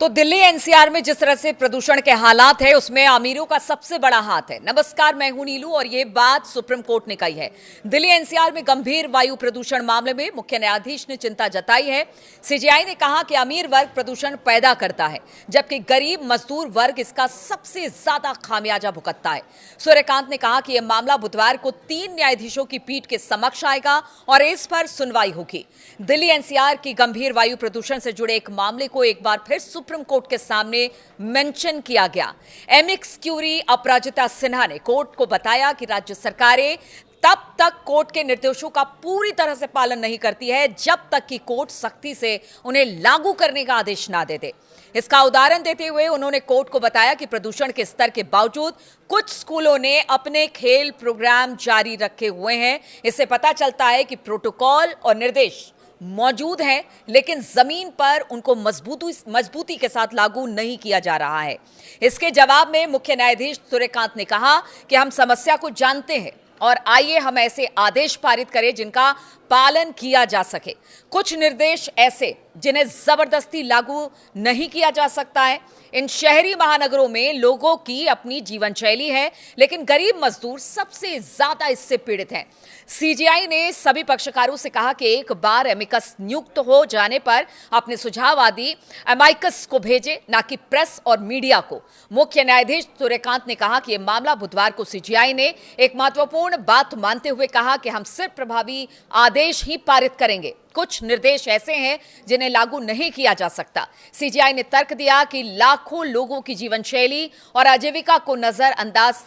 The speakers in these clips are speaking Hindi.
तो दिल्ली एनसीआर में जिस तरह से प्रदूषण के हालात है उसमें अमीरों का सबसे बड़ा हाथ है। नमस्कार, मैं हूं नीलू और ये बात सुप्रीम कोर्ट ने कही है। दिल्ली एनसीआर में गंभीर वायु प्रदूषण मामले में मुख्य न्यायाधीश ने चिंता जताई है। सीजेआई ने कहा कि अमीर वर्ग प्रदूषण पैदा करता है जबकि गरीब मजदूर वर्ग इसका सबसे ज्यादा खामियाजा भुगतता है। सूर्यकांत ने कहा कि यह मामला बुधवार को 3 न्यायाधीशों की पीठ के समक्ष आएगा और इस पर सुनवाई होगी। दिल्ली एनसीआर की गंभीर वायु प्रदूषण से जुड़े एक मामले को एक बार फिर सुप्रीम कोर्ट के सामने मेंशन किया गया। एमिक्स क्यूरी अपराजिता सिन्हा ने कोर्ट को बताया कि राज्य सरकारें तब तक कोर्ट के निर्देशों का पूरी तरह से पालन नहीं करती है जब तक कि कोर्ट सख्ती से उन्हें लागू करने का आदेश ना दे दे। इसका उदाहरण देते हुए उन्होंने कोर्ट को बताया कि प्रदूषण के स्तर के बावजूद कुछ स्कूलों ने अपने खेल प्रोग्राम जारी रखे हुए हैं। इससे पता चलता है कि प्रोटोकॉल और निर्देश मौजूद हैं लेकिन जमीन पर उनको मजबूती के साथ लागू नहीं किया जा रहा है। इसके जवाब में मुख्य न्यायाधीश सूर्यकांत ने कहा कि हम समस्या को जानते हैं और आइए हम ऐसे आदेश पारित करें जिनका पालन किया जा सके। कुछ निर्देश ऐसे जिन्हें जबरदस्ती लागू नहीं किया जा सकता है। इन शहरी महानगरों में लोगों की अपनी जीवन शैली है लेकिन गरीब मजदूर सबसे ज्यादा इससे पीड़ित हैं। सीजेआई ने सभी पक्षकारों से कहा कि एक बार एमिकस नियुक्त हो जाने पर अपने सुझाव आदि एमाइकस को भेजे, ना कि प्रेस और मीडिया को। मुख्य न्यायाधीश सूर्यकांत ने कहा कि यह मामला बुधवार को सीजेआई ने एक महत्वपूर्ण बात मानते हुए कहा कि हम सिर्फ प्रभावी आदेश ही पारित करेंगे। कुछ निर्देश ऐसे हैं जिन्हें लागू नहीं किया जा सकता। सीजेआई ने तर्क दिया कि लाखों लोगों की जीवन शैली और आजीविका को नजरअंदाज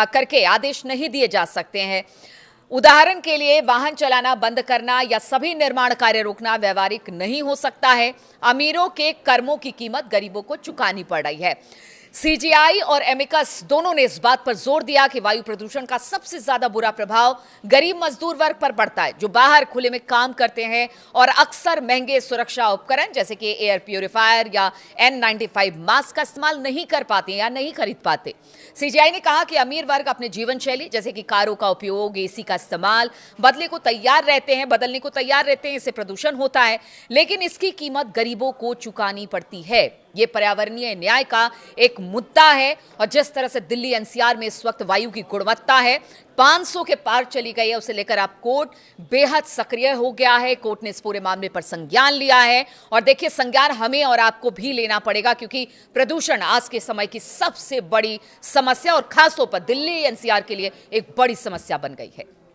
करके आदेश नहीं दिए जा सकते हैं। उदाहरण के लिए वाहन चलाना बंद करना या सभी निर्माण कार्य रोकना व्यवहारिक नहीं हो सकता है। अमीरों के कर्मों की कीमत गरीबों को चुकानी पड़ रही है। सीजेआई और एमिकस दोनों ने इस बात पर जोर दिया कि वायु प्रदूषण का सबसे ज्यादा बुरा प्रभाव गरीब मजदूर वर्ग पर पड़ता है जो बाहर खुले में काम करते हैं और अक्सर महंगे सुरक्षा उपकरण जैसे कि एयर प्यूरिफायर या N95 मास्क का इस्तेमाल नहीं कर पाते या नहीं खरीद पाते। सीजेआई ने कहा कि अमीर वर्ग अपने जीवन शैली जैसे कि कारों का उपयोग, एसी का इस्तेमाल बदलने को तैयार रहते हैं। इससे प्रदूषण होता है लेकिन इसकी कीमत गरीबों को चुकानी पड़ती है। ये पर्यावरणीय न्याय का एक मुद्दा है और जिस तरह से दिल्ली एनसीआर में इस वक्त वायु की गुणवत्ता है 500 के पार चली गई है, उसे लेकर अब कोर्ट बेहद सक्रिय हो गया है। कोर्ट ने इस पूरे मामले पर संज्ञान लिया है और देखिए संज्ञान हमें और आपको भी लेना पड़ेगा क्योंकि प्रदूषण आज के समय की सबसे बड़ी समस्या और खासतौर पर दिल्ली एनसीआर के लिए एक बड़ी समस्या बन गई है।